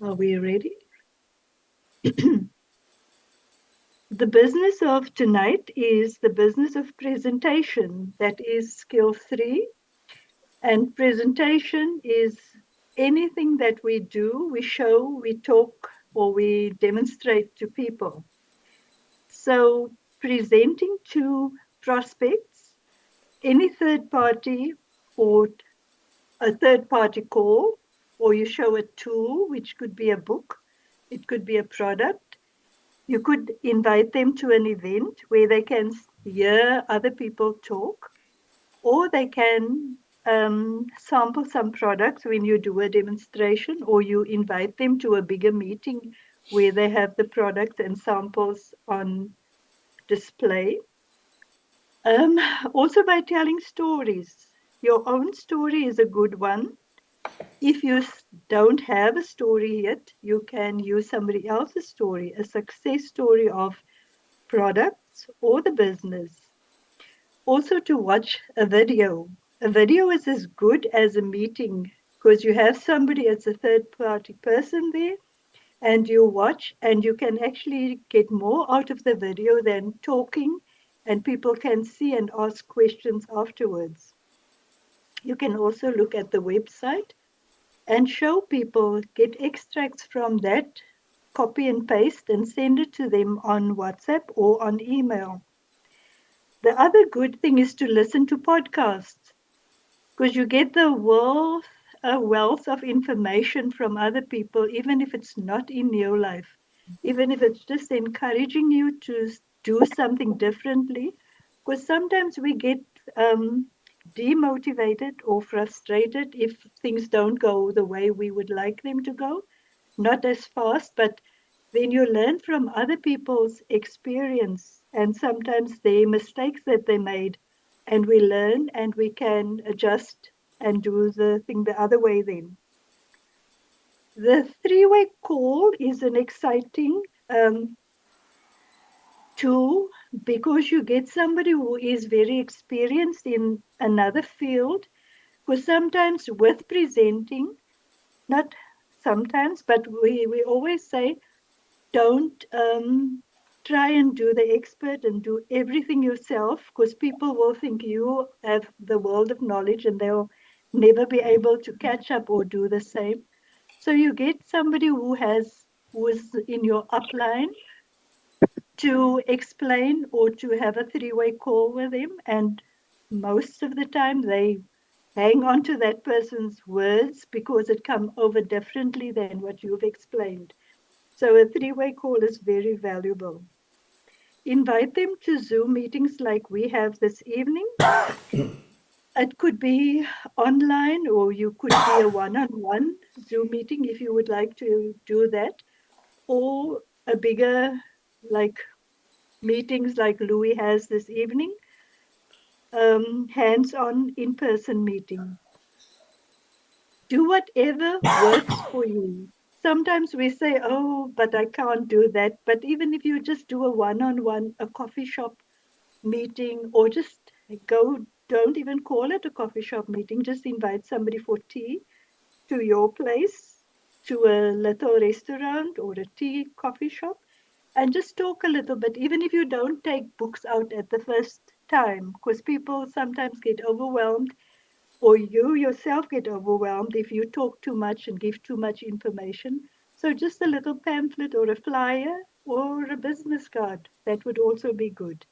Are we ready? The business of tonight is the business of presentation. That is skill 3. And presentation is anything that we do, we show, we talk, or we demonstrate to people. So presenting to prospects, any third party or a third party call, or you show a tool, which could be a book, it could be a product. You could invite them to an event where they can hear other people talk, or they can sample some products when you do a demonstration, or you invite them to a bigger meeting where they have the products and samples on display. Um, Also, by telling stories. Your own story is a good one. If you don't have a story yet, you can use somebody else's story, a success story of products or the business. Also, to watch a video. A video is as good as a meeting because you have somebody as a third party person there and you watch and you can actually get more out of the video than talking, and people can see and ask questions afterwards. You can also look at the website and show people, get extracts from that, copy and paste and send it to them on WhatsApp or on email. The other good thing is to listen to podcasts because you get the wealth, a wealth of information from other people, even if it's not in your life, even if it's just encouraging you to do something differently. Because sometimes we get demotivated or frustrated if things don't go the way we would like them to go, not as fast, but then you learn from other people's experience and sometimes the mistakes that they made, and we learn and we can adjust and do the thing the other way then. The three-way call is an exciting tool because you get somebody who is very experienced in another field, because sometimes with presenting, not sometimes, but we always say, don't try and do the expert and do everything yourself, because people will think you have the world of knowledge and they'll never be able to catch up or do the same. So you get somebody who is in your upline to explain or to have a three-way call with them, and most of the time they hang on to that person's words because it come over differently than what you've explained. So a three-way call is very valuable. Invite them to Zoom meetings like we have this evening. It could be online, or you could be a one-on-one Zoom meeting if you would like to do that, or a bigger like meetings like Louis has this evening, hands-on in-person meeting. Do whatever works for you. Sometimes we say, oh, but I can't do that. But even if you just do a one-on-one, a coffee shop meeting, or just go, don't even call it a coffee shop meeting, just invite somebody for tea to your place, to a little restaurant or a tea coffee shop, and just talk a little bit, even if you don't take books out at the first time, because people sometimes get overwhelmed, or you yourself get overwhelmed if you talk too much and give too much information. So just a little pamphlet or a flyer or a business card, that would also be good.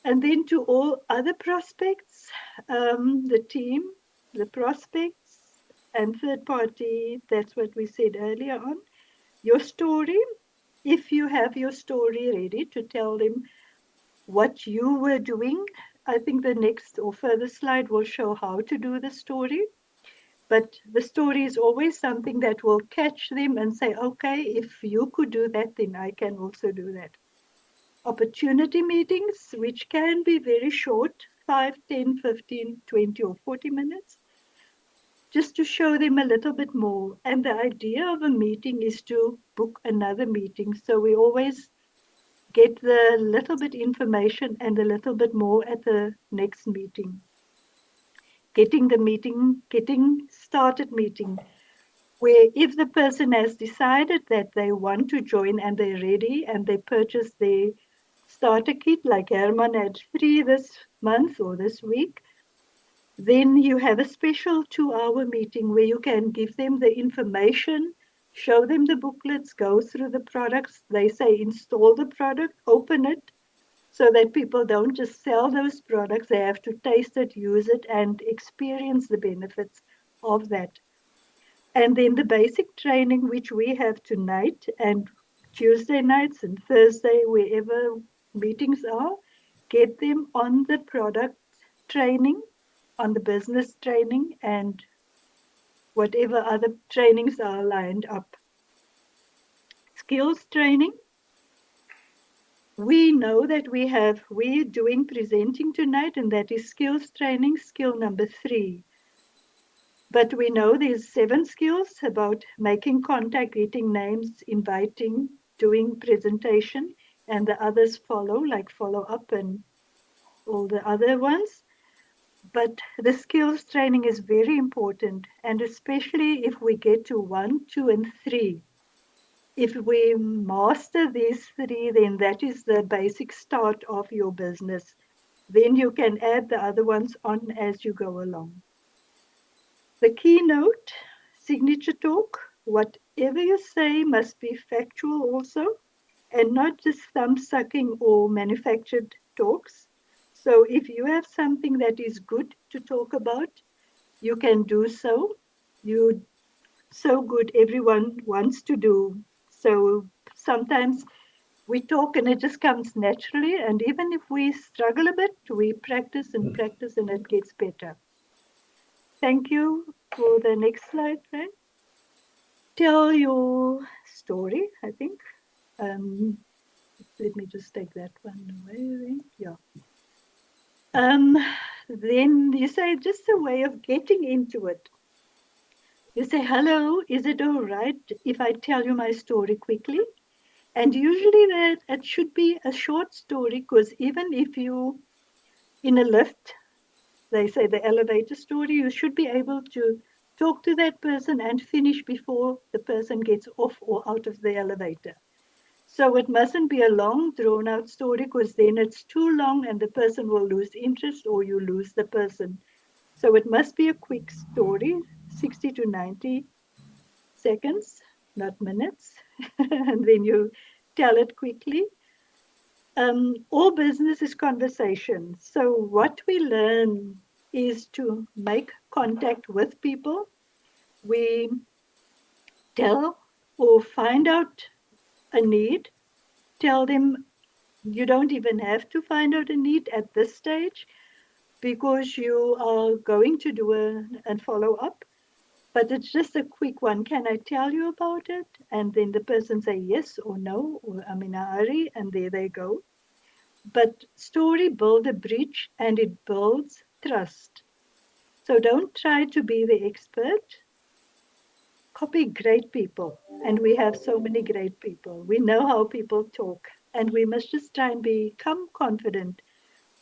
And then to all other prospects, the team, the prospects, and third party, that's what we said earlier on. Your story, if you have your story ready to tell them what you were doing, I think the next or further slide will show how to do the story. But the story is always something that will catch them and say, okay, if you could do that, then I can also do that. Opportunity meetings, which can be very short, 5, 10, 15, 20, or 40 minutes, just to show them a little bit more. And the idea of a meeting is to book another meeting. So we always get the little bit information and a little bit more at the next meeting. Getting started meeting. where if the person has decided that they want to join and they're ready and they purchase their starter kit, like Herman had 3 this month or this week, then you have a special 2-hour meeting where you can give them the information, show them the booklets, go through the products. They say install the product, open it, so that people don't just sell those products. They have to taste it, use it, and experience the benefits of that. And then the basic training, which we have tonight and Tuesday nights and Thursday, wherever meetings are, get them on the product training, on the business training, and whatever other trainings are lined up. Skills training. We know that we're doing presenting tonight, and that is skills training, skill number 3. But we know there's 7 skills about making contact, getting names, inviting, doing presentation, and the others follow, like follow up and all the other ones. But the skills training is very important, and especially if we get to 1, 2, and 3. If we master these 3, then that is the basic start of your business. Then you can add the other ones on as you go along. The keynote, signature talk, whatever you say must be factual also, and not just thumb sucking or manufactured talks. So if you have something that is good to talk about, you can do so. You so good, everyone wants to do. So sometimes we talk and it just comes naturally. And even if we struggle a bit, we practice and practice and it gets better. Thank you. For the next slide, right? Tell your story, I think. Let me just take that one away. Yeah. Then you say just a way of getting into it. You say, hello, is it all right if I tell you my story quickly? And usually that it should be a short story, because even if you in a lift, they say the elevator story, you should be able to talk to that person and finish before the person gets off or out of the elevator. So it mustn't be a long, drawn out story, because then it's too long and the person will lose interest or you lose the person. So it must be a quick story, 60 to 90 seconds, not minutes. And then you tell it quickly. All business is conversation. So what we learn is to make contact with people. We tell or find out a need, tell them you don't even have to find out a need at this stage, because you are going to do a follow up. But it's just a quick one. Can I tell you about it? And then the person say yes or no, or I'm in a hurry, and there they go. But story builds a bridge and it builds trust. So don't try to be the expert. Copy great people. And we have so many great people. We know how people talk, and we must just try and become confident.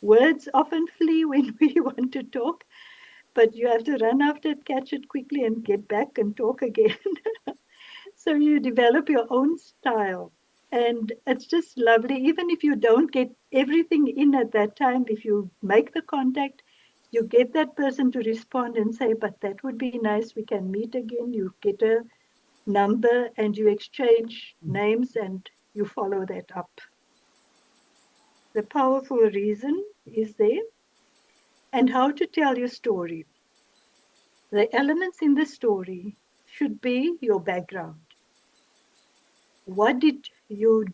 Words often flee when we want to talk, but you have to run after it, catch it quickly, and get back and talk again. So you develop your own style. And it's just lovely. Even if you don't get everything in at that time, if you make the contact, you get that person to respond and say, but that would be nice. We can meet again. You get a number and you exchange names and you follow that up. The powerful reason is there. And how to tell your story. The elements in the story should be your background. What you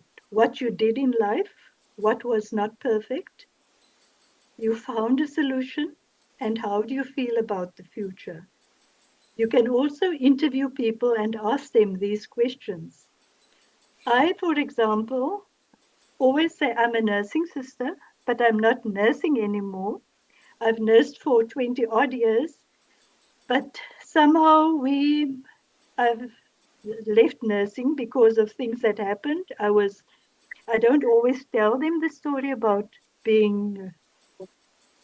did in life, what was not perfect, you found a solution, and how do you feel about the future? You can also interview people and ask them these questions. I, for example, always say I'm a nursing sister, but I'm not nursing anymore. I've nursed for 20 odd years, but somehow I've left nursing because of things that happened. I don't always tell them the story about being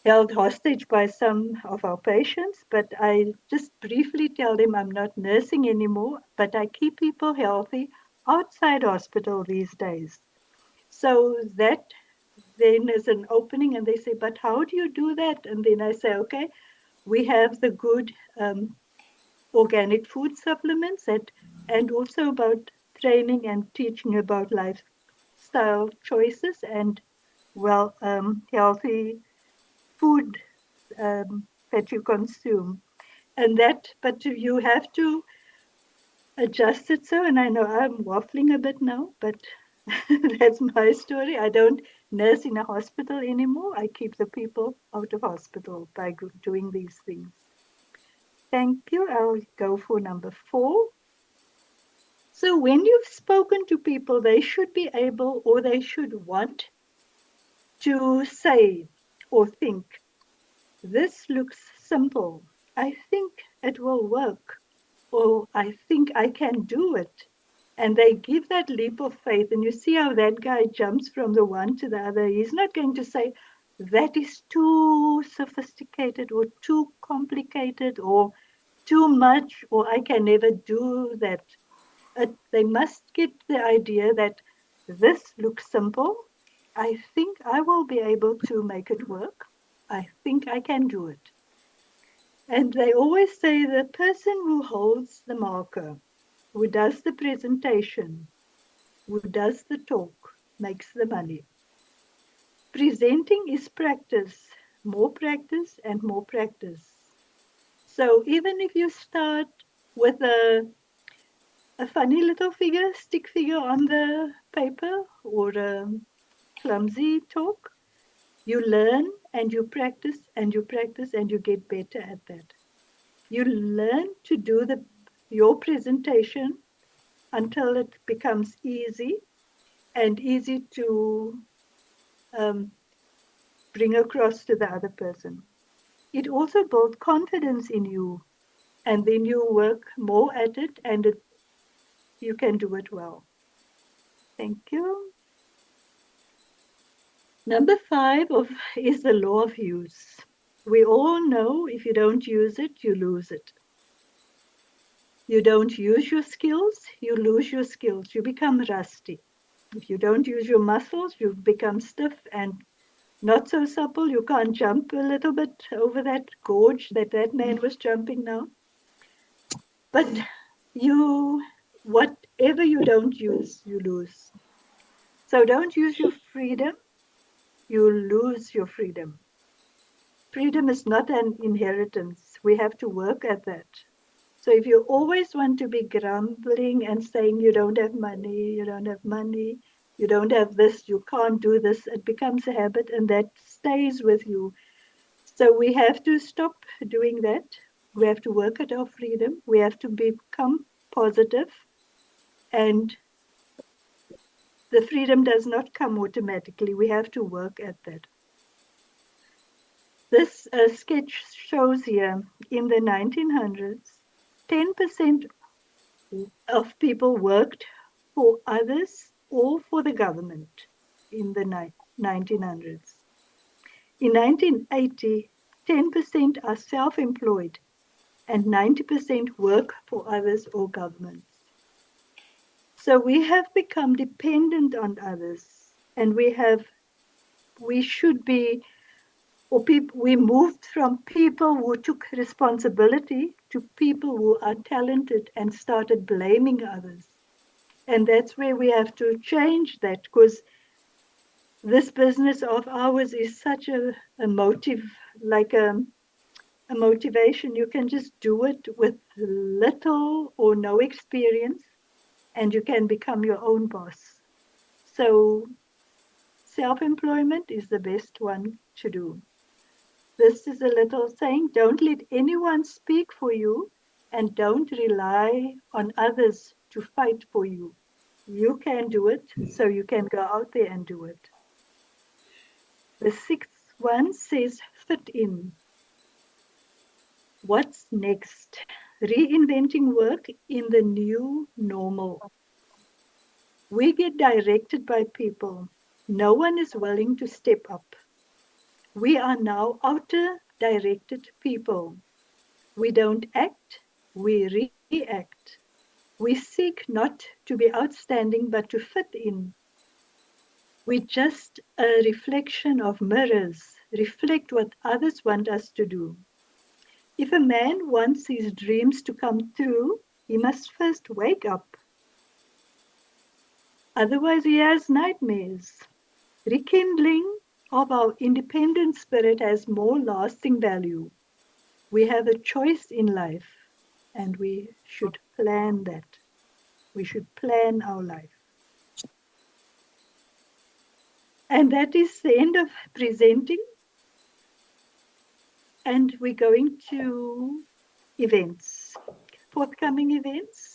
held hostage by some of our patients, but I just briefly tell them I'm not nursing anymore, but I keep people healthy outside hospital these days. So that then is an opening, and they say, but how do you do that? And then I say, okay, we have the good organic food supplements and also about training and teaching about lifestyle choices and well healthy food that you consume. And that, but you have to adjust it so, and I know I'm waffling a bit now, but that's my story. I don't nurse in a hospital anymore. I keep the people out of hospital by doing these things. Thank you. I'll go for number 4. So when you've spoken to people, they should be able or they should want to say or think, this looks simple. I think it will work. Or I think I can do it. And they give that leap of faith. And you see how that guy jumps from the one to the other. He's not going to say, that is too sophisticated or too complicated or too much, or I can never do that. They must get the idea that this looks simple. I think I will be able to make it work. I think I can do it. And they always say the person who holds the marker, who does the presentation, who does the talk, makes the money. Presenting is practice, more practice and more practice. So even if you start with a funny little figure, stick figure on the paper or a clumsy talk, you learn and you practice and you practice and you get better at that. You learn to do your presentation until it becomes easy and easy to um, bring across to the other person. It also builds confidence in you, and then you work more at it, and you can do it well. Thank you. Number 5 is the law of use. We all know if you don't use it, you lose it. You don't use your skills, you lose your skills. You become rusty. If you don't use your muscles, you become stiff and not so supple. You can't jump a little bit over that gorge that man was jumping now. But whatever you don't use, you lose. So don't use your freedom, you lose your freedom. Freedom is not an inheritance. We have to work at that. So if you always want to be grumbling and saying you don't have money, you don't have money, you don't have this, you can't do this, it becomes a habit and that stays with you. So we have to stop doing that. We have to work at our freedom. We have to become positive, and the freedom does not come automatically. We have to work at that. This sketch shows here in the 1900s, 10% of people worked for others or for the government in the 1900s. In 1980, 10% are self-employed and 90% work for others or governments. So we have become dependent on others, and we should be, or we moved from people who took responsibility to people who are talented and started blaming others. And that's where we have to change that, because this business of ours is such a motive, like a motivation. You can just do it with little or no experience, and you can become your own boss. So self-employment is the best one to do. This is a little saying, don't let anyone speak for you and don't rely on others to fight for you. You can do it, so you can go out there and do it. The 6th one says, fit in. What's next? Reinventing work in the new normal. We get directed by people. No one is willing to step up. We are now outer directed people. We don't act, we react. We seek not to be outstanding but to fit in. We're just a reflection of mirrors, reflect what others want us to do. If a man wants his dreams to come true, he must first wake up. Otherwise, he has nightmares. Rekindling of our independent spirit has more lasting value. We have a choice in life, and we should plan that. We should plan our life. And that is the end of presenting. And we're going to events, forthcoming events.